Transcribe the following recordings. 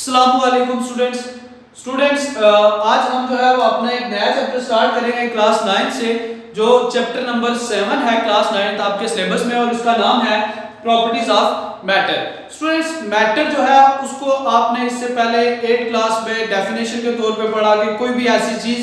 अस्सलामुअलैकुम स्टूडेंट्स आज हम जो है वो अपना एक नया चैप्टर स्टार्ट करेंगे क्लास 9 से, जो चैप्टर नंबर 7 है क्लास 9 आपके सिलेबस में, और उसका नाम है properties of matter. Students, matter जो है उसको आपने इससे पहले 8 क्लास में डेफिनेशन के तौर पे पढ़ा कि कोई भी ऐसी चीज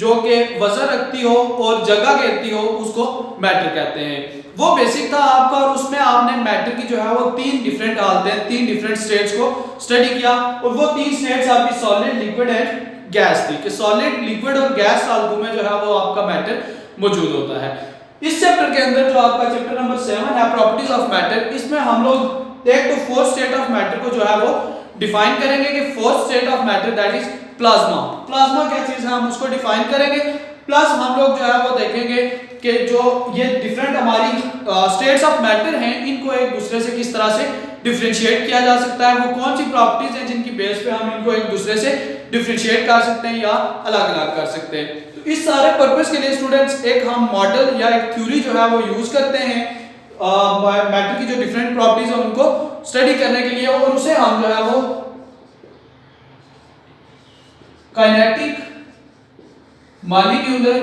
जो कि वजन रखती हो और जगह घेरती हो उसको मैटर कहते हैं। वो बेसिक था आपका, और उसमें आपने मैटर की जो है वो तीन डिफरेंट हालतें, तीन डिफरेंट स्टेट्स को स्टडी किया, और वो तीन स्टेट्स आपकी सॉलिड, लिक्विड एंड गैस थी कि सॉलिड, लिक्विड और गैस हालतों में जो है वो आपका मैटर मौजूद होता है। इस चैप्टर के अंदर जो आपका चैप्टर नंबर 7 है प्रॉपर्टीज ऑफ मैटर, इसमें हम लोग एक तो फोर्थ स्टेट ऑफ मैटर को जो है वो डिफाइन करेंगे कि fourth state of matter that is plasma. Plasma क्या चीज है हम उसको डिफाइन करेंगे, प्लस हम लोग जो है वो देखेंगे कि जो ये डिफरेंट हमारी स्टेट्स ऑफ मैटर हैं इनको एक दूसरे से किस तरह से डिफरेंशिएट किया जा सकता है, वो कौन सी प्रॉपर्टीज हैं जिनकी बेस पे हम इनको एक दूसरे से डिफरेंशिएट कर सकते हैं या अलग अलग कर सकते हैं। तो इस सारे पर्पस के लिए स्टूडेंट्स एक हम मॉडल या एक थ्योरी जो है वो यूज करते हैं मैटर की जो डिफरेंट प्रॉपर्टीज है उनको स्टडी करने के लिए, और उसे हम जो है वो kinetic molecular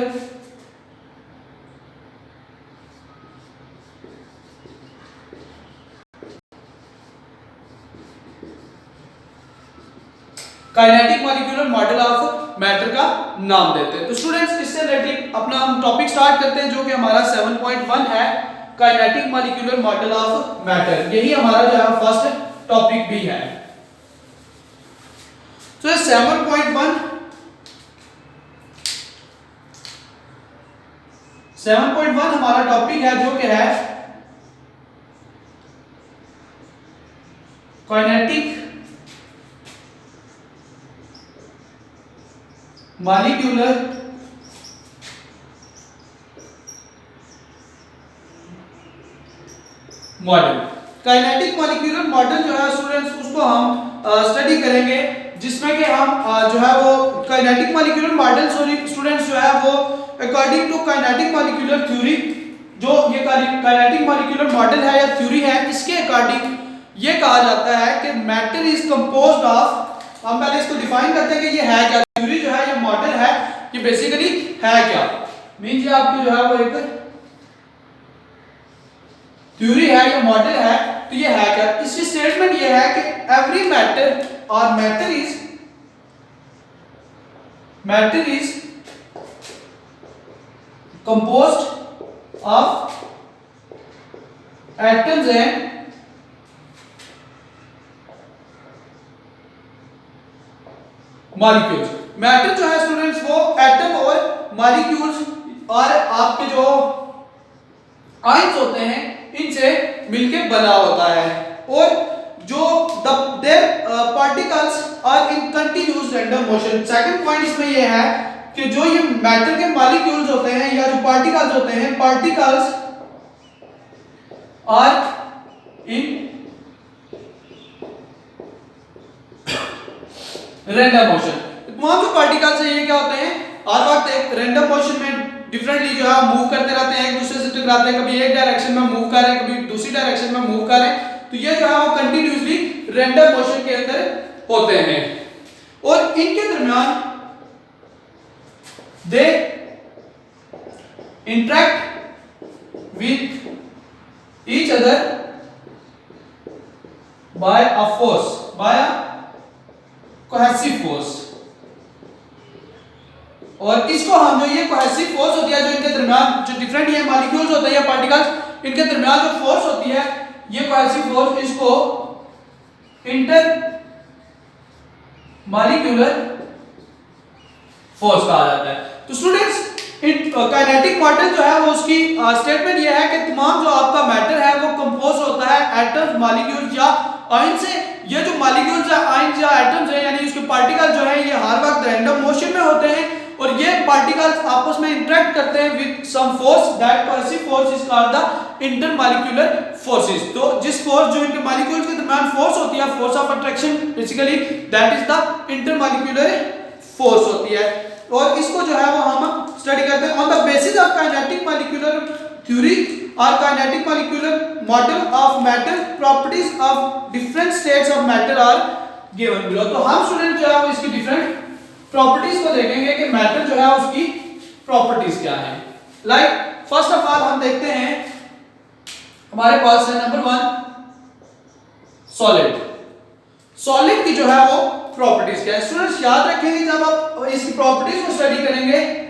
kinetic molecular model of matter का नाम देते हैं। तो स्टूडेंट्स, इससे रिलेटेड अपना हम टॉपिक स्टार्ट करते हैं जो कि हमारा 7.1 है, kinetic molecular model of matter. यही हमारा जो है फर्स्ट टॉपिक भी है। तो 7.1 हमारा टॉपिक है जो कि है kinetic molecular model. Kinetic molecular model जो है स्टूडेंट्स उसको हम स्टडी करेंगे, जिसमें कि हम जो है वो काइनेटिक मॉलिक्यूलर मॉडल स्टूडेंट्स जो है वो according to kinetic molecular theory, जो ये काइनेटिक मॉलिक्यूलर मॉडल है या थ्योरी है, इसके अकॉर्डिंग ये कहा जाता है कि मैटर इज कंपोज्ड ऑफ, हम पहले इसको डिफाइन करते हैं कि ये है क्या, थ्योरी जो है ये मॉडल है, ये बेसिकली है क्या। मींस ये आपकी जो है वो एक थ्योरी है या मॉडल है, तो ये है क्या। इसकी स्टेटमेंट ये है कि एवरी मैटर और matter is composed of atoms and molecules. Matter जो है स्टूडेंट्स वो एटम और मॉलिक्यूल्स और आपके जो आयंस होते हैं इनसे मिलके बना होता है, और जो there particles are in continuous random motion. Second point इसमें ये है कि जो ये मैटर के मॉलिक्यूल्स होते हैं या जो पार्टिकल्स होते हैं, particles are in random motion. तमाम जो पार्टिकल्स हैं ये क्या होते हैं, हर वक्त एक रैंडम मोशन में डिफरेंटली जो है मूव करते रहते हैं, एक दूसरे से टकराते हैं, कभी एक डायरेक्शन में मूव कर रहे हैं, कभी दूसरी डायरेक्शन में मूव कर रहे हैं। तो ये जो है वो कंटिन्यूअसली रैंडम मोशन के अंदर होते हैं, और इनके दरमियान they interact with each other by a cohesive force। और इसको हम जो ये कोहेसिव फोर्स होती है जो इनके दरमियान जो डिफरेंट ये मॉलिक्यूल्स होते हैं या पार्टिकल्स इनके दरमियान जो फोर्स होती है, ये कोहेसिव फोर्स इसको इंटर मॉलिक्यूलर फोर्स कहा जाता है। तो स्टूडेंट्स, काइनेटिक मॉडल जो है वो उसकी स्टेटमेंट ये है कि तमाम जो आपका मैटर है वो कंपोज होता है एटम्स, मॉलिक्यूल्स या आयन से। ये जो मॉलिक्यूल्स या आयन या एटम्स है यानी उसके पार्टिकल जो है ये हर वक्त रैंडम मोशन में होते हैं, और ये पार्टिकल्स आपस में इंटरेक्ट करते हैं with some force, that cohesive force is called the intermolecular forces. तो जिस फोर्स जो इनके मॉलिक्यूल्स के दरमियान फोर्स होती है, force of attraction basically, that is the intermolecular force होती है, और इसको जो है वो हम स्टडी करते हैं on the basis of kinetic molecular theory or kinetic molecular model of matter. Properties of different states of matter are given below. तो हम स्टूडेंट जो है वो इसकी डिफरेंट प्रॉपर्टीज को देखेंगे कि मैटर जो है उसकी प्रॉपर्टीज क्या है। लाइक फर्स्ट ऑफ ऑल हम देखते हैं हमारे पास है नंबर 1 सॉलिड। सॉलिड की जो है वो प्रॉपर्टीज क्या है स्टूडेंट्स, याद रखेंगे जब आप इसकी प्रॉपर्टीज को स्टडी करेंगे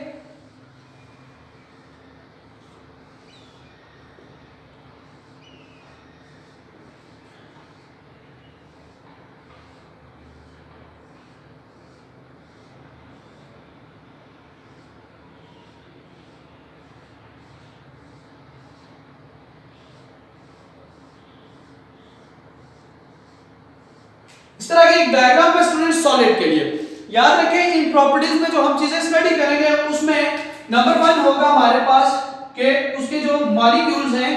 इस तरह की एक डायग्राम है स्टूडेंट सॉलिड के लिए। याद रखें इन प्रॉपर्टीज में जो हम चीजें स्टडी करेंगे उसमें नंबर 1 होगा हमारे पास कि उसके जो मॉलिक्यूल्स हैं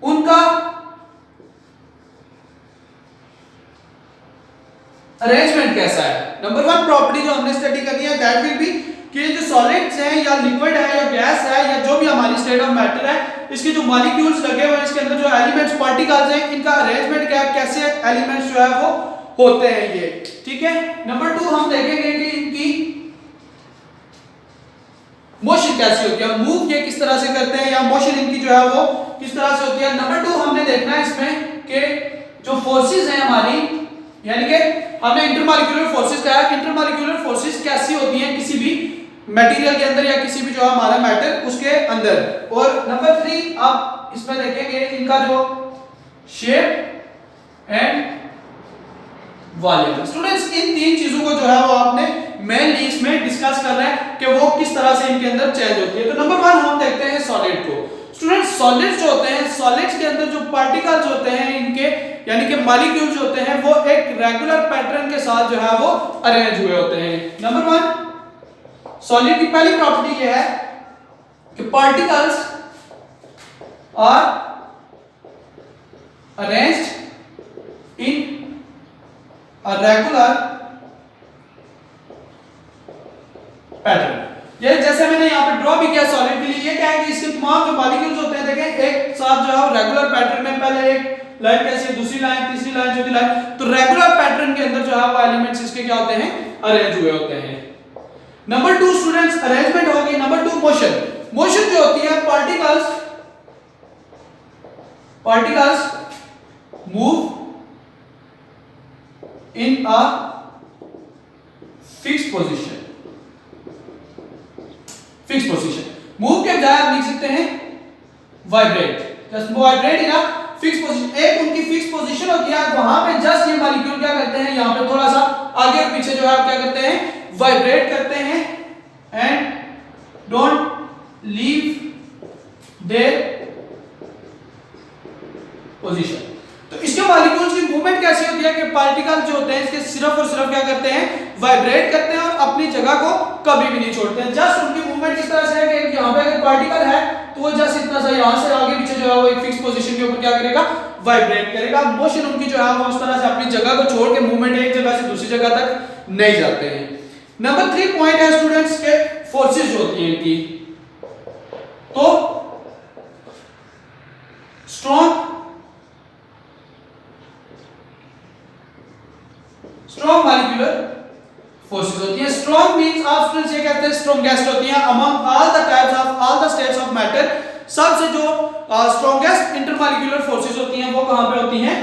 उनका अरेंजमेंट कैसा है। नंबर 1 प्रॉपर्टी जो हमने स्टडी करनी है दैट विल बी कि जो सॉलिड्स हैं या लिक्विड है या गैस है या जो भी हमारी स्टेट ऑफ मैटर है, इसके जो मॉलिक्यूल्स लगे हुए हैं, इसके अंदर जो एलिमेंट्स पार्टिकल्स हैं, इनका अरेंजमेंट क्या है, कैसे एलिमेंट्स जो है वो होते हैं ये, ठीक है। नंबर 2 हम देखेंगे कि इनकी मोशन कैसी होती है, मूव ये किस तरह से करते हैं या मोशन इनकी जो है वो किस तरह से होती है। नंबर 2 हमने देखना है इसमें कि जो फोर्सेस हैं हमारी, यानी कि हमने इंटरमॉलिक्यूलर फोर्सेस कहा है, इंटरमॉलिक्यूलर फोर्सेस कैसी होती हैं किसी भी मटेरियल के अंदर या किसी भी जो हमारा मैटर उसके अंदर। और नंबर 3 आप इसमें देखेंगे इनका जो shape and volume. Students in 3 चीजों को जो है वो आपने मेनली इसमें डिस्कस कर रहे हैं कि वो किस तरह से इनके अंदर चेंज होती है। तो नंबर 1 हम देखते हैं सॉलिड को। स्टूडेंट्स सॉलिड्स जो होते हैं, सॉलिड्स के अंदर जो पार्टिकल्स होते हैं इनके यानी कि मॉलिक्यूल्स होते हैं वो एक रेगुलर पैटर्न के sath जो है वो अरेंज हुए होते हैं। नंबर 1 सॉलिड की पहली प्रॉपर्टी ये है कि particles are arranged in a regular pattern. ये जैसे मैंने यहाँ पे ड्रॉ भी किया सॉलिड के लिए, ये क्या है कि इसके तमाम जो मॉलिक्यूल्स होते हैं देखें एक साथ जो है रेगुलर पैटर्न में, पहले एक लाइन कैसी है, दूसरी लाइन, तीसरी लाइन, चौथी लाइन, तो रेगुलर पैटर्न के अंदर जो है वो एलिमेंट्स इसके क्या होते हैं, अरेंज हुए होते हैं। नंबर 2 स्टूडेंट्स अरेंजमेंट होगी। Number 2 motion. मोशन जो होती है particles move in a fixed position. Fixed position move के बजाय आप लिख सकते हैं vibrate, just vibrate in a fixed position. एक उनकी फिक्स्ड पोजीशन होती है, वहां पे जस्ट ये मॉलिक्यूल क्या करते हैं, यहां पे थोड़ा सा आगे और पीछे जो है क्या करते हैं, वाइब्रेट करते हैं and don't leave their position. तो इसके मॉलिक्यूल्स की मूवमेंट कैसी होती है कि पार्टिकल जो होते हैं इसके सिर्फ और सिर्फ क्या करते हैं, वाइब्रेट करते हैं और अपनी जगह को कभी भी नहीं छोड़ते हैं। जस्ट उनकी मूवमेंट इस तरह से है कि यहाँ पे अगर पार्टिकल है तो वो जस्ट इतना सा यहाँ से आगे पीछे जो है वो एक फिक्स पोजीशन के ऊपर क्या करेगा, वाइब्रेट करेगा। मोशन उनकी जो है वो उस तरह से अपनी जगह को छोड़ के मूवमेंट एक जगह से दूसरी जगह तक नहीं जाते हैं। नंबर 3 पॉइंट है स्टूडेंट्स के फोर्सेस जो होती हैं इनकी, तो स्ट्रॉन्ग मॉलिक्यूलर फोर्सेस होती है। स्ट्रॉन्ग मींस आप स्टूडेंट्स ये कहते हैं स्ट्रॉन्गेस्ट होती हैं among all the types of all the states of matter. सबसे जो स्ट्रॉन्गेस्ट इंटरमॉलिक्यूलर फोर्सेस होती हैं वो कहां पे होती हैं,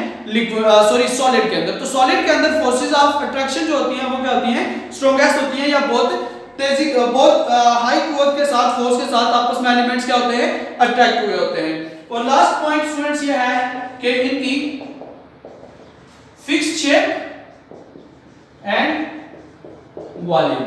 सॉलिड के अंदर। तो सॉलिड के अंदर फोर्सेस ऑफ अट्रैक्शन जो होती हैं वो क्या होती हैं, स्ट्रॉन्गेस्ट होती हैं या बहुत तेजी बहुत हाई कुव्वत के साथ, फोर्स के साथ आपस में एलिमेंट्स क्या होते हैं, अट्रैक्ट हुए होते हैं। और लास्ट पॉइंट स्टूडेंट्स ये है कि इनकी fixed shape and volume.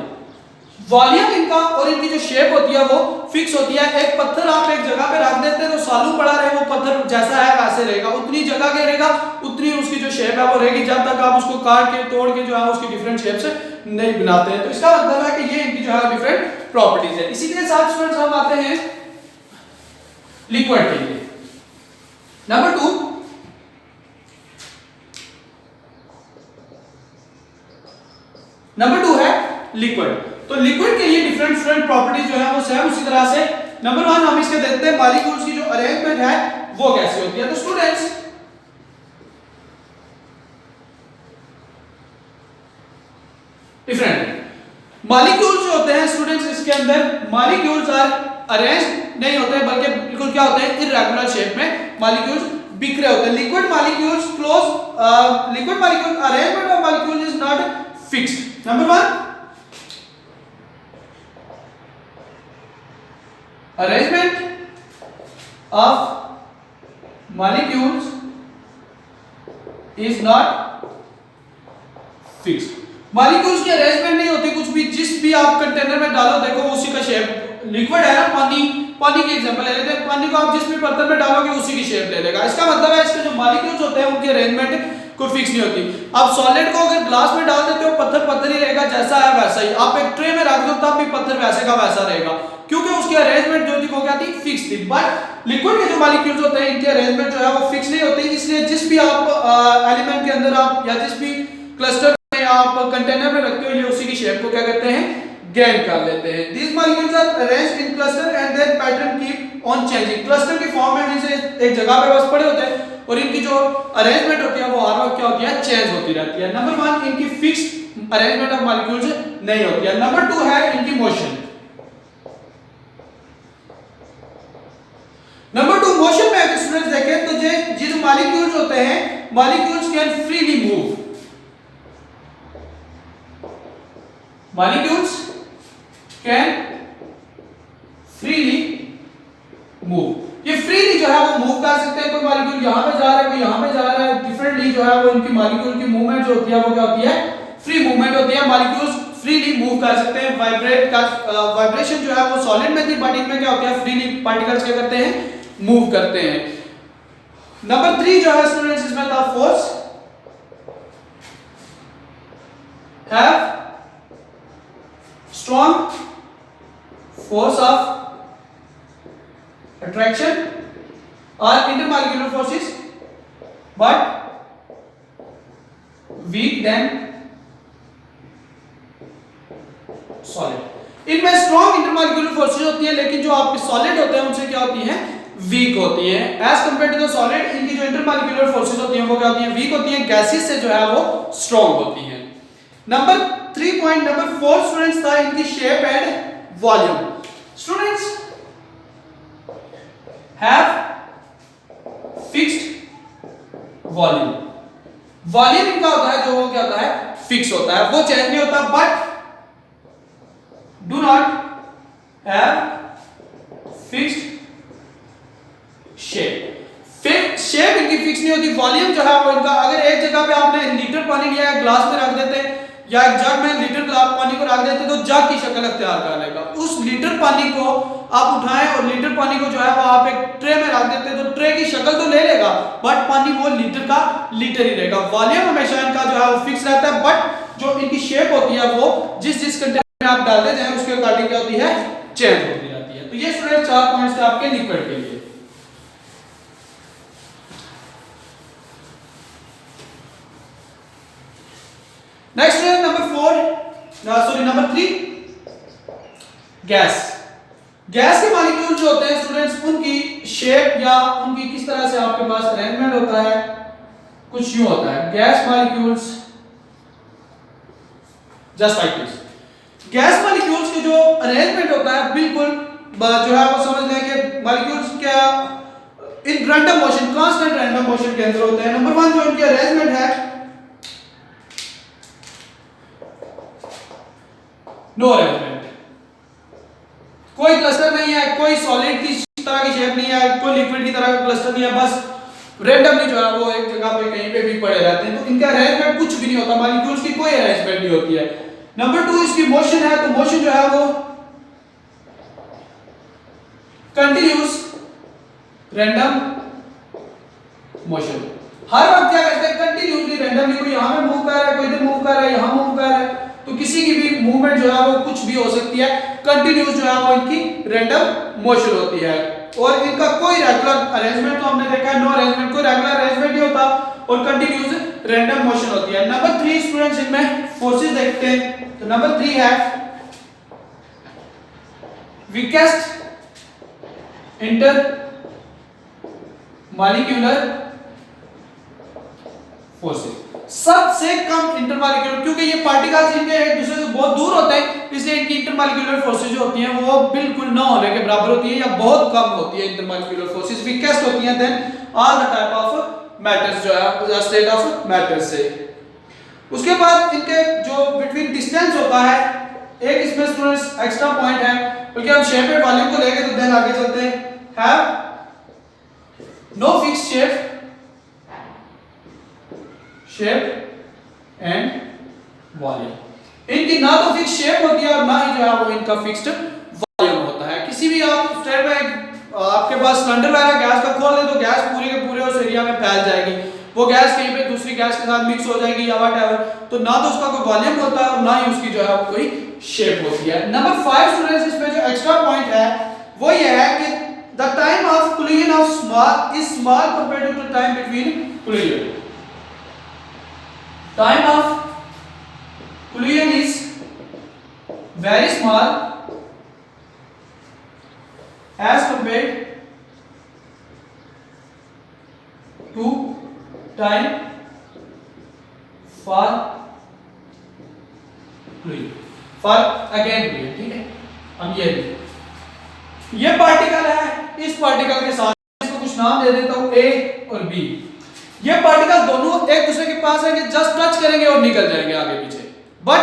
Volume इनका और इनकी जो शेप होती है वो फिक्स होती है। एक पत्थर आप एक जगह पे रख देते हैं तो सालों पड़ा रहे, वो पत्थर जैसा है वैसे रहेगा, उतनी जगह घेरेगा, उतनी उसकी जो शेप है वो रहेगी, जब तक आप उसको काट के तोड़ के जो है उसकी डिफरेंट शेप्स नहीं बनाते हैं। तो इसका मतलब है कि ये इनकी जो है डिफरेंट प्रॉपर्टीज है। इसी के साथ स्टूडेंट्स हम आते हैं लिक्विड के लिए। नंबर 2 है लिक्विड। तो लिक्विड के लिए डिफरेंट स्टूडेंट प्रॉपर्टीज जो है वो सेम उसी तरह से। नंबर 1 हम इसके देखते हैं मॉलिक्यूल्स की जो अरेंजमेंट है वो कैसी होती है। तो स्टूडेंट्स मॉलिक्यूल्स जो होते हैं स्टूडेंट्स, इसके अंदर मॉलिक्यूल्स आर अरेंज नहीं होते हैं, बल्कि बिल्कुल क्या होते हैं, इररेगुलर शेप में मॉलिक्यूल्स बिखरे होते हैं। Liquid molecules arrangement of molecules is not fixed. Number 1, arrangement of molecules is not fixed. Molecules की अरेंजमेंट नहीं होती कुछ भी, जिस भी आप कंटेनर में डालो देखो उसी का शेप। लिक्विड है ना, पानी की एग्जांपल ले लेते हैं, पानी को आप जिस भी बर्तन में डालोगे उसी की शेप ले लेगा। इसका मतलब है इसके जो मॉलिक्यूल्स होते हैं उनकी अरेंजमेंट कोई फिक्स नहीं होती। आप सॉलिड को अगर ग्लास में डाल देते हो पत्थर ही रहेगा, जैसा है वैसा ही। आप एक ट्रे में रख दो तब भी पत्थर वैसे का वैसा रहेगा, क्योंकि उसकी अरेंजमेंट जो थी वो क्या थी, फिक्स थी। बट लिक्विड के जो मॉलिक्यूल्स होते हैं इनकी अरेंजमेंट जो है वो फिक्स नहीं होती, इसलिए जिस भी आप एलिमेंट के अंदर आप या जिस भी क्लस्टर में आप कंटेनर में रखते हो ये उसी की शेप को क्या करते हैं, गेन कर लेते हैं। These molecules are arranged in cluster and their pattern keep on changing। Cluster की फॉर्म में इनसे एक जगह पे बस पड़े होते हैं और इनकी जो अरेंजमेंट होती है वो हर वक्त क्या होती है, चेंज होती रहती है। नंबर 1, इनकी फिक्स्ड अरेंजमेंट ऑफ मॉलिक्यूल्स नहीं होती है। नंबर 2 है इनकी मोशन। नंबर 2 मोशन में अगर स्टूडेंट्स देखें तो जो मॉलिक्यूल्स होते हैं, molecules can freely move. Molecules can freely move. ये फ्रीली जो है वो मूव कर सकते हैं। कोई मॉलिक्यूल यहां पे जा रहा है, कोई यहां पे जा रहा है, डिफरेंटली जो है वो इनकी मॉलिक्यूल की मूवमेंट जो होती है वो क्या होती है, फ्री मूवमेंट होती है। मॉलिक्यूल्स फ्रीली मूव कर सकते हैं। वाइब्रेशन जो है वो सॉलिड में थी, बट इनमें क्या होती है, फ्रीली पार्टिकल्स क्या करते हैं, मूव करते हैं। नंबर 3 जो है स्टूडेंट्स इसमें था force. Have strong force of attraction or intermolecular forces but weak than solid। इनमें स्ट्रॉन्ग इंटरमॉलिक्यूलर फोर्सेस होती है, लेकिन जो आपके सॉलिड होते हैं उनसे क्या होती हैं, वीक होती हैं। As compare to the solid इनकी जो इंटरमॉलिक्यूलर फोर्सेस होती हैं वो क्या होती हैं, वीक होती हैं। गैसेस से जो है वो स्ट्रॉन्ग होती हैं। नंबर 3 पॉइंट नंबर 4 स्टूडेंट्स था इनकी shape and volume. Students have fixed volume. Volume इनका होता है जो वो क्या होता है, फिक्स होता है, वो चेंज नहीं होता। But do not have fixed shape. Shape इनकी फिक्स नहीं होती। वॉल्यूम जो है वो इनका, अगर एक जगह पे आपने लीटर पानी लिया है, ग्लास में रख देते हैं या एक जग में लीटर पानी को रख देते तो जग की शक्ल अख्तियार कर लेगा। उस लीटर पानी को आप उठाएं और लीटर पानी को जो है वो आप एक ट्रे में रख देते तो ट्रे की शक्ल तो ले लेगा, बट पानी वो लीटर का लीटर ही रहेगा। वॉल्यूम हमेशा इनका जो है वो फिक्स रहता है, बट जो इनकी शेप होती है वो जिस कंटेनर में आप डालते जाएं उसके अकॉर्डिंग क्या होती है, चेंज होती रहती है। तो ये स्टूडेंट 4 पॉइंट्स थे आपके लिक्विड के लिए। नेक्स्ट है नंबर 3 गैस। गैस के मॉलिक्यूल जो होते हैं स्टूडेंट्स उनकी शेप या उनकी किस तरह से आपके पास अरेंजमेंट होता है, कुछ यूं होता है। Gas molecules just like this. Gas molecules के जो अरेंजमेंट होता है बिल्कुल जो है वो समझ लें कि मॉलिक्यूल्स क्या इन random motion, constant random motion के अंदर होते हैं। नंबर 1 जो इनकी अरेंजमेंट है, नो अरेंजमेंट। कोई क्लस्टर नहीं है, कोई सॉलिड की तरह की शेप नहीं है, कोई लिक्विड की तरह का क्लस्टर नहीं है, बस रैंडमली जो है वो एक जगह पे कहीं पे भी पड़े रहते हैं। तो इनका अरेंजमेंट कुछ भी नहीं होता, मॉलिक्यूल्स की कोई अरेंजमेंट नहीं होती है। नंबर 2 इसकी मोशन है, तो मोशन जो है वो कंटिन्यूअस रैंडम मोशन। हर वक्त क्या करते हैं, कंटिन्यूअसली रैंडमली, कोई यहां पे मूव कर रहा है, कोई इधर मूव कर रहा है, यहां मूव कर रहा है, तो किसी की भी मूवमेंट जो है वो कुछ भी हो सकती है। कंटिन्यूअस जो है वो इनकी रैंडम मोशन होती है और इनका कोई रेगुलर अरेंजमेंट तो हमने देखा है, नो अरेंजमेंट, कोई रेगुलर अरेंजमेंट नहीं होता और कंटिन्यूअस रैंडम मोशन होती है। नंबर 3 स्टूडेंट्स इनमें फोर्सेस देखते हैं। तो नंबर 3 है वीकेस्ट इंटर मॉलिक्यूलर फोर्सेस। सबसे कम इंटरमॉलिक्यूलर, क्योंकि ये पार्टिकल्स इनके एक दूसरे से बहुत दूर होते हैं इसलिए इनकी इंटरमॉलिक्यूलर फोर्सेज जो होती हैं वो बिल्कुल ना होने के बराबर होती है या बहुत कम होती है इंटरमॉलिक्यूलर फोर्सेज, वीकेस्ट होती हैं then all the type of matters जो है स्टेट ऑफ मैटर से। उसके बाद इनके जो बिटवीन डिस्टेंस होता है, एक इसमें स्टूडेंट्स एक्स्ट्रा पॉइंट है, बल्कि हम शेप एंड वॉल्यूम को लेके तो देन आगे चलते हैं। Have no fix shape and volume. इनकी ना तो फिक्स शेप होती है और ना ही जो है वो इनका फिक्स्ड वॉल्यूम होता है। किसी भी आप स्टेट में आपके पास सिलेंडर वगैरह गैस का खोल दे तो गैस पूरे के पूरे उस एरिया में फैल जाएगी, वो गैस कहीं पे दूसरी गैस के साथ मिक्स हो जाएगी या व्हाटएवर, तो ना तो उसका कोई वॉल्यूम होता है और ना ही उसकी जो है कोई शेप होती है। नंबर 5 स्टूडेंट्स, इसमें जो एक्स्ट्रा पॉइंट है वो ये है कि the time of collision of small is small compared to time between collision. Time of collision is very small as compared to time for collision for again collision, ठीक है। अब ये पार्टिकल है, इस पार्टिकल के साथ इसको कुछ नाम दे देता हूं ए और बी। ये पार्टिकल दोनों एक दूसरे के पास आएंगे, जस्ट टच करेंगे और निकल जाएंगे आगे पीछे, बट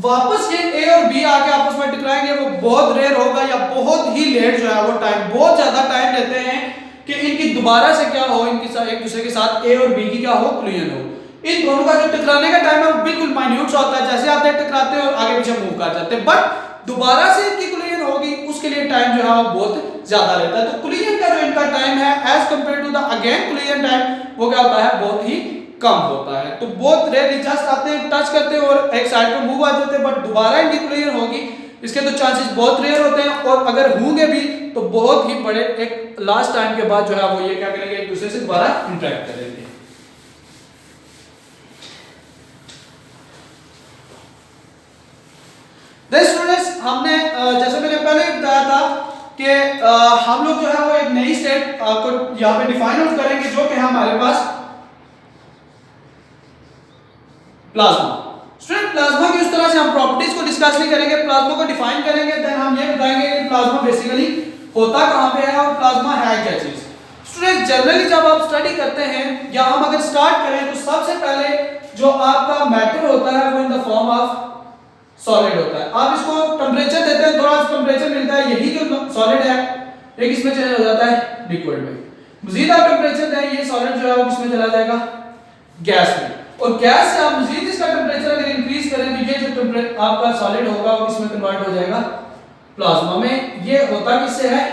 वापस ये ए और बी आके आपस में टकराएंगे वो बहुत रेयर होगा या बहुत ही लेट जो है वो टाइम, बहुत ज्यादा टाइम लेते हैं कि इनकी दोबारा से क्या हो, इनकी एक दूसरे के साथ ए और बी की क्या हो, कोलिजन हो। इन दोनों का जो टकराने का टाइम है वो बिल्कुल माइन्यूट सा होता है, जैसे आते हैं टकराते हैं और आगे पीछे मूव कर जाते हैं, बट दोबारा से इनकी कोलिजन होगी उसके लिए टाइम जो है वो बहुत ज्यादा रहता है। तो कोलिजन का जो इनका टाइम है as compare to the again collision time वो क्या होता है, बहुत ही कम होता है। तो बहुत रेयरली जस्ट आते हैं, टच करते हैं और एक साइड पे मूव आ जाते हैं, बट दोबारा इनकी कोलिजन होगी इसके तो चांसेस बहुत रेयर होते हैं, और अगर होंगे भी तो बहुत ही बड़े एक लास्ट टाइम के बाद जो है वो ये क्या करेंगे, एक दूसरे से दोबारा इंटरेक्ट करेंगे। स्टूडेंट्स, हमने जैसे मैंने पहले बताया था कि हम लोग जो है वो एक नई स्टेट को यहाँ पे डिफाइन आउट करेंगे जो कि है हमारे पास प्लाज्मा। स्टूडेंट, प्लाज्मा की उस तरह से हम प्रॉपर्टीज को डिस्कस नहीं करेंगे, प्लाज्मा को डिफाइन करेंगे, देन हम ये बताएंगे कि प्लाज्मा बेसिकली होता कहां पे है और प्लाज्मा है क्या चीज। स्टूडेंट, जनरली जब आप स्टडी करते हैं या हम अगर स्टार्ट करें तो सबसे पहले जो आपका मैटर होता है वो in the form of solid होता है। आप इसको टेंपरेचर देते हैं, थोड़ा सा टेंपरेचर मिलता है, यही जो सॉलिड है एक इसमें चेंज हो जाता है लिक्विड में। मजीद आप टेंपरेचर दें, ये सॉलिड जो है वो किसमें चला जाएगा, गैस में, और गैस से आप मजीद इसका टेंपरेचर अगर इंक्रीज करें तो ये जो टेंपरेचर आपका सॉलिड होगा वो किसमें कन्वर्ट हो जाएगा, प्लाज्मा में। ये होता किससे है,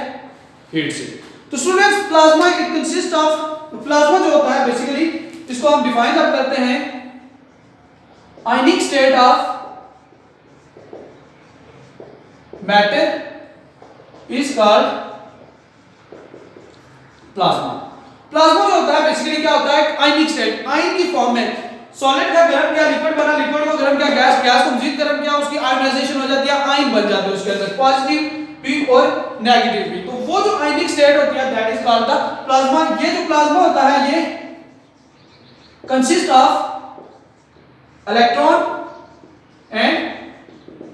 हीट से। तो students, plasma it consist of, plasma जो होता है बेसिकली इसको हम डिफाइन अब करते हैं, ionic state of matter is called plasma. Plasma जो होता है बेसिकली क्या होता है, आयनिक स्टेट, आयन की फॉर्म में सॉलिड का गर्म किया, लिक्विड बना, लिक्विड को गर्म किया, गैस, गैस को मजीद गर्म किया, उसकी आयोनाइजेशन हो जाती है, आयन बन जाते हैं उसके अंदर, पॉजिटिव भी और नेगेटिव भी। तो वो जो आयनिक स्टेट होती है that is called the plasma. ये जो प्लाज्मा होता है ये consist of electron and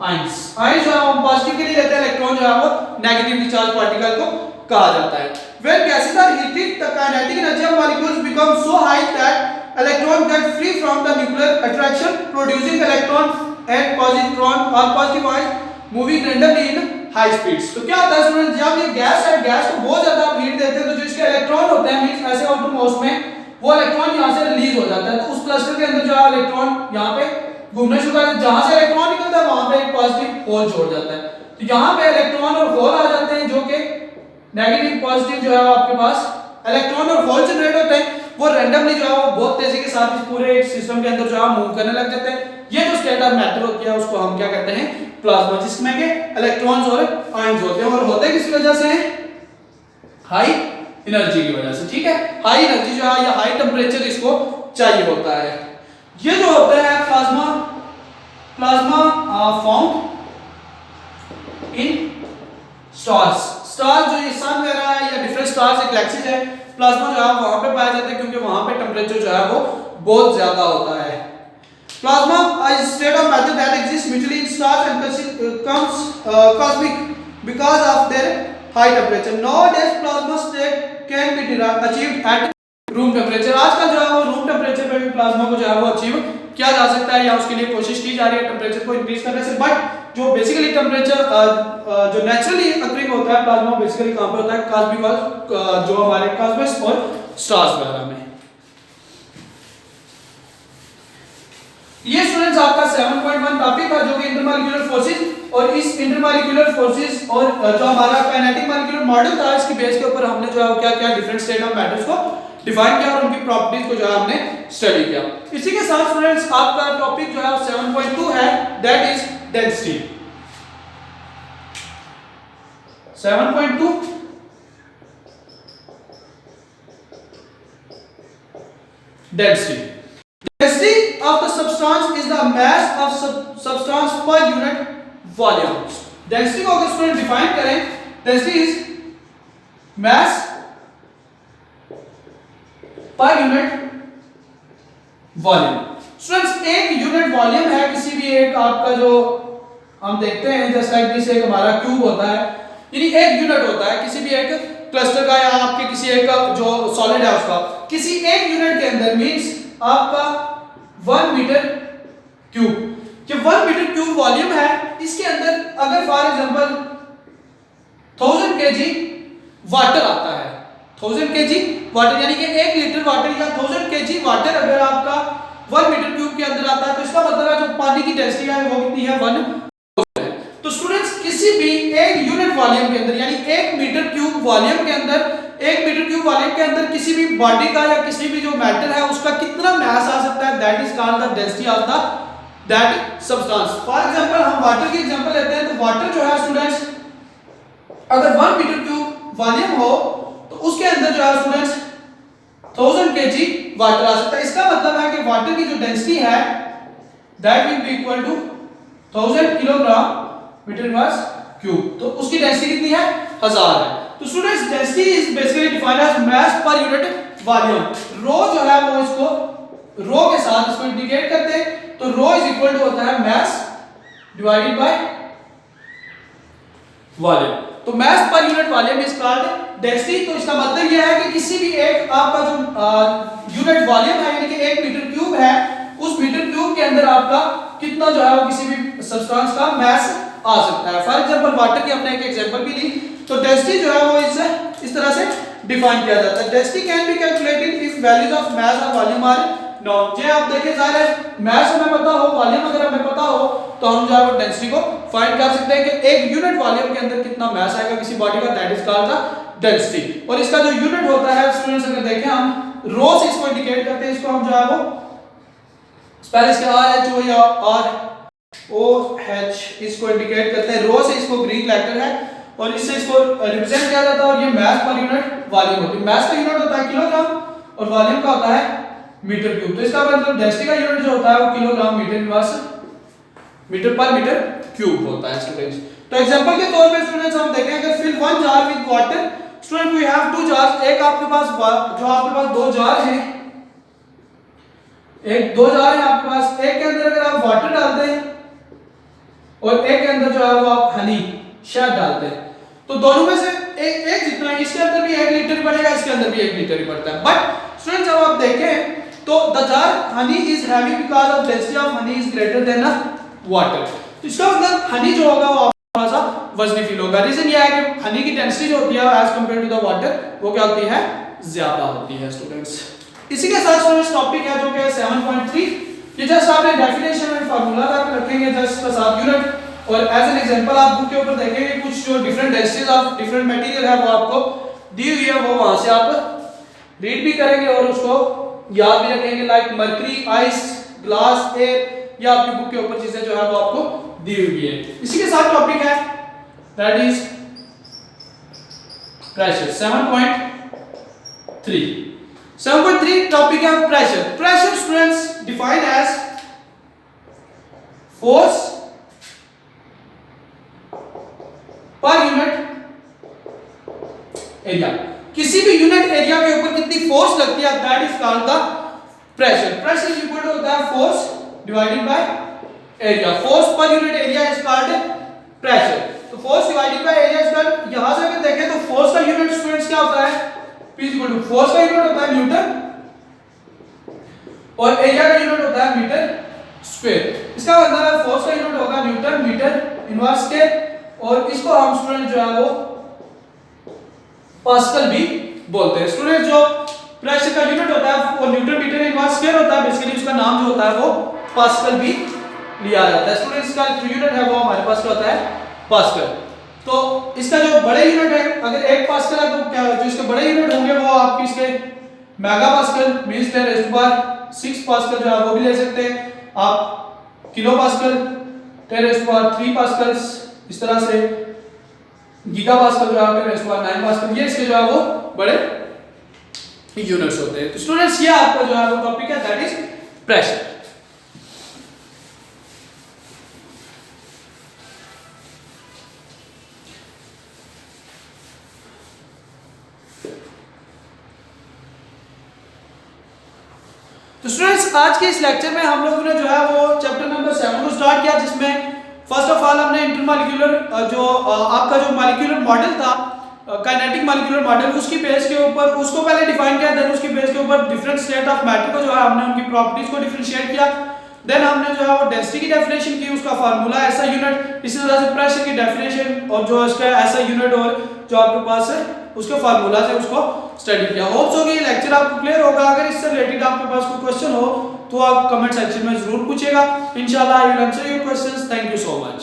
ions. Ions जो है हम पॉजिटिव के लिए लेते हैं, इलेक्ट्रॉन जो है वो नेगेटिवली चार्ज पार्टिकल को कहा जाता है। When gases are heated, the kinetic energy of molecules becomes so high that electron get free from the nuclear attraction, producing electron and positron or positive ions moving randomly in high speeds। तो क्या होता है student, जब ये gas है, gas को बहुत ज्यादा आप हीट देते हैं तो जो इसके इलेक्ट्रॉन होते हैं मींस ऐसे आउटर मोस्ट में वो इलेक्ट्रॉन यहाँ से रिलीज हो जाता है, तो उस क्लस्टर के अंदर जो है इलेक्ट्रॉन यहाँ पे घूमने शुरू करते हैं, जहां से इलेक्ट्रॉन निकलता है वहां पे एक पॉजिटिव होल छोड़ जाता है। तो यहाँ पे इलेक्ट्रॉन और होल आ जाते हैं जो कि नेगेटिव पॉजिटिव जो है आपके पास इलेक्ट्रॉन और होल जनरेट होते हैं, वो रैंडमली जो है वो बहुत तेजी के साथ इस पूरे सिस्टम के अंदर जो है मूव करने लग जाते हैं। ये जो स्टेट ऑफ मैटर होती है उसको हम क्या कहते हैं, प्लाज्मा, जिसमें के इलेक्ट्रॉन्स और आयंस होते हैं, और होते किस वजह से हैं, हाई एनर्जी की वजह से। ठीक है, हाई एनर्जी जो है या हाई टेंपरेचर इसको चाहिए होता है। ये जो होता है plasma, plasma form in stars, star जो ये सन वगैरह है या डिफरेंट स्टार्स एक गैलेक्सीज है, प्लाज्मा जो है वहां पे पाया जाता है क्योंकि वहां पे टेंपरेचर जो है वो बहुत ज्यादा होता है। Plasma is state of matter that exists mutually in stars and comes cosmic because of their high temperature. Nowadays plasma state can be achieved at room temperature. आजकल जो है वो रूम टेम्परेचर पे भी प्लाज्मा को जो है वो अचीव किया जा सकता है या उसके लिए कोशिश की जा रही है टेम्परेचर को इंक्रीज करने से। बट जो बेसिकली टेम्परेचर जो नेचुरली अकरिंग होता है प्लाज्मा बेसिकली कहां पे होता है, कॉस्मिक जो हमारे कॉस्मस और स्टार्स वगैरह में। ये स्टूडेंट्स आपका 7.1 टॉपिक था जो कि इंटरमॉलिक्यूलर फोर्सेस, और इस इंटरमॉलिक्यूलर फोर्सेस और जो हमारा काइनेटिक मॉलिक्यूलर मॉडल था इसकी बेस के ऊपर हमने जो है क्या-क्या डिफरेंट स्टेट ऑफ मैटर्स को डिफाइन किया और उनकी प्रॉपर्टीज को जो है हमने स्टडी किया। इसी के साथ स्टूडेंट्स आपका टॉपिक जो है 7.2 है, that is density. 7.2 density. Density of the substance is the mass of substance per unit volume. Density को अगर स्टूडेंट डिफाइन करें, density is mass per unit volume. Students एक यूनिट वॉल्यूम है किसी भी एक आपका जो हम देखते हैं जैसे लाइक दिस एक हमारा क्यूब होता है, यानी एक यूनिट होता है किसी भी एक क्लस्टर का या आपके किसी एक जो सॉलिड है उसका, किसी एक यूनिट के अंदर मींस आपका 1 मीटर क्यूब। जो 1 मीटर क्यूब वॉल्यूम है इसके अंदर अगर फॉर एग्जांपल 1000 केजी वाटर आता है, 1000 केजी वाटर यानी कि 1 लीटर वाटर या 1000 केजी वाटर अगर आपका 1 मीटर क्यूब के अंदर आता है तो इसका मतलब है जो पानी की डेंसिटी है वो कितनी है 1। तो स्टूडेंट्स किसी भी एक यूनिट वॉल्यूम के अंदर यानी 1 मीटर क्यूब वॉल्यूम के अंदर 1 मीटर क्यूब वॉल्यूम के अंदर किसी भी बॉडी का या किसी भी जो मैटर है उसका कितना मास आ सकता है, that is called the density of the that substance. For example हम वाटर की एग्जांपल लेते हैं तो वाटर जो है स्टूडेंट्स अगर 1 मीटर क्यूब वॉल्यूम हो तो उसके अंदर जो है स्टूडेंट्स 1000 केजी वाटर आ सकता है। इसका मतलब है कि वाटर की जो डेंसिटी है that will be equal to 1000 kilogram metre inverse cube. तो उसकी डेंसिटी कितनी है 1000 है। तो students density is basically defined as mass पर यूनिट वॉल्यूम। रो जो है वो इसको रो के साथ इसको इंडिकेट करते हैं तो रो इज इक्वल टू होता है मास डिवाइडेड बाय वॉल्यूम। तो मास पर unit volume is called density. तो इसका मतलब यह है कि किसी भी एक आपका जो यूनिट वॉल्यूम है यानी कि 1 मीटर क्यूब है उस मीटर क्यूब के अंदर आपका कितना जो है वो किसी भी सब्सटेंस का मास आ सकता है। फॉर एग्जांपल वाटर की हमने एक एग्जांपल भी ली तो डेंसिटी जो है वो इस तरह से डिफाइन किया जाता है। Density can be calculated if values of mass और वॉल्यूम आर नोन। जे आप देखिए जाहिर है मास हमें पता हो वॉल्यूम अगर हमें पता हो तो हम जो है वो डेंसिटी को फाइंड कर सकते हैं कि एक यूनिट वॉल्यूम के अंदर कितना मास आएगा किसी बॉडी का, that is called the density. और इसका जो यूनिट होता है स्टूडेंट्स अगर देखें हम रो से इसको इंडिकेट करते हैं, इसको हम जो है वो पहले इसके RHO या ROH इसको इंडिकेट करते हैं, रो से इसको ग्रीक लेटर है और इससे इसको रिप्रेजेंट किया जाता है और ये मास पर यूनिट वॉल्यूम होती है। मास का यूनिट होता है किलोग्राम और वॉल्यूम का होता है मीटर क्यूब। तो इसका मतलब डेंसिटी का यूनिट जो होता है वो किलोग्राम मीटर इनवर्स मीटर पर मीटर क्यूब होता है स्टूडेंट्स। तो एग्जांपल के तौर पे स्टूडेंट्स हम देखें अगर fill 1 jar with water, student we have 2 jars, एक आपके पास जो आपके पास 2 जार हैं, एक 2 जार है आपके पास, एक के अंदर अगर आप वाटर डालते हैं और एक के अंदर जो है वो आप हनी शहद डालते हैं तो दोनों में से एक जितना है, इसके अंदर भी 1 लीटर पड़ेगा, इसके अंदर भी 1 लीटर ही पड़ता है। बट स्टूडेंट्स जब आप देखें तो the jar honey is heavy because of density of honey is greater than water. तो इसका मतलब हनी जो होगा वो थोड़ा सा वजनी फील होगा। रीजन ये है कि हनी की डेंसिटी जो होती है as compare to the water वो क्या होती है, ज्यादा होती है स्टूडेंट्स। इसी के साथ स्टूडेंट्स टॉपिक है जो कि है 7.3। ये जस्ट आपने डेफिनेशन एंड फार्मूला तक रखेंगे जस्ट का साथ यूनिट और एज एन एग्जांपल आप बुक के ऊपर देखेंगे कुछ जो different densities of different material है वो आपको दी हुई है, वो वहां से आप रीड भी करेंगे और उसको याद भी रखेंगे like mercury, ice, glass, air, या आपकी बुक के ऊपर चीजें जो है वो आपको दी हुई है। इसी के साथ टॉपिक है दैट इज प्रेशर 7.3। 7.3 टॉपिक है pressure. Pressure students defined as force पर यूनिट एरिया। किसी भी यूनिट एरिया के ऊपर कितनी फोर्स लगती है that is called the pressure. Pressure equal to होता है force divided by area. Force पर unit area is called pressure. तो force divided by area is called, यहां से अगर देखें तो फोर्स का यूनिट स्टूडेंट्स क्या होता है, P इक्वल टू फोर्स का यूनिट होता है न्यूटन और एरिया का यूनिट होता है मीटर स्क्वायर। इसका मतलब है फोर्स का यूनिट होगा न्यूटन मीटर इनवर्स स्क्वायर और इसको हम स्टूडेंट जो है वो पास्कल भी बोलते हैं। स्टूडेंट जो प्रेशर का यूनिट होता है वो न्यूटन मीटर इनवर्स स्क्वायर होता है, बेसिकली उसका नाम जो होता है वो पास्कल भी लिया जाता है। स्टूडेंट्स का जो यूनिट है वो हमारे पास क्या होता है, पास्कल। तो इसका जो बड़े यूनिट है, अगर 1 पास्कल है तो क्या जो इसके बड़े यूनिट होंगे वो आपके इसके मेगा पास्कल मींस 10⁻6 पास्कल जो है वो भी ले सकते हैं आप, किलो पास्कल 10⁻3 पास्कल्स, इस तरह से गीगा पास्कल जो है 10⁻9 पास्कल, ये इसके जो है वो बड़े यूनिट्स होते हैं। तो स्टूडेंट्स ये आपका जो है वो टॉपिक है दैट इज प्रेशर। तो स्टूडेंट्स आज के इस लेक्चर में हम लोगों ने जो है वो चैप्टर नंबर 7 को स्टार्ट किया, जिसमें फर्स्ट ऑफ ऑल हमने इंटरमॉलिक्यूलर जो आपका जो मॉलिक्यूलर मॉडल था, काइनेटिक मॉलिक्यूलर मॉडल, उसकी बेस के ऊपर उसको पहले डिफाइन किया, देन उसकी बेस के ऊपर डिफरेंट स्टेट ऑफ मैटर को जो है हमने उनकी प्रॉपर्टीज को डिफरेंशिएट किया, देन हमने जो है वो डेंसिटी की डेफिनेशन की, उसका फार्मूला ऐसा यूनिट, इसी तरह से प्रेशर की डेफिनेशन और जो इसका ऐसा यूनिट और जो आपके पास है उसके फार्मूला से उसको स्टडी किया। होप सो कि ये लेक्चर आपको क्लियर होगा। अगर इससे रिलेटेड आपके पास कोई क्वेश्चन हो तो आप कमेंट सेक्शन में जरूर पूछेगा। इंशाल्लाह I will answer your questions. Thank you so much.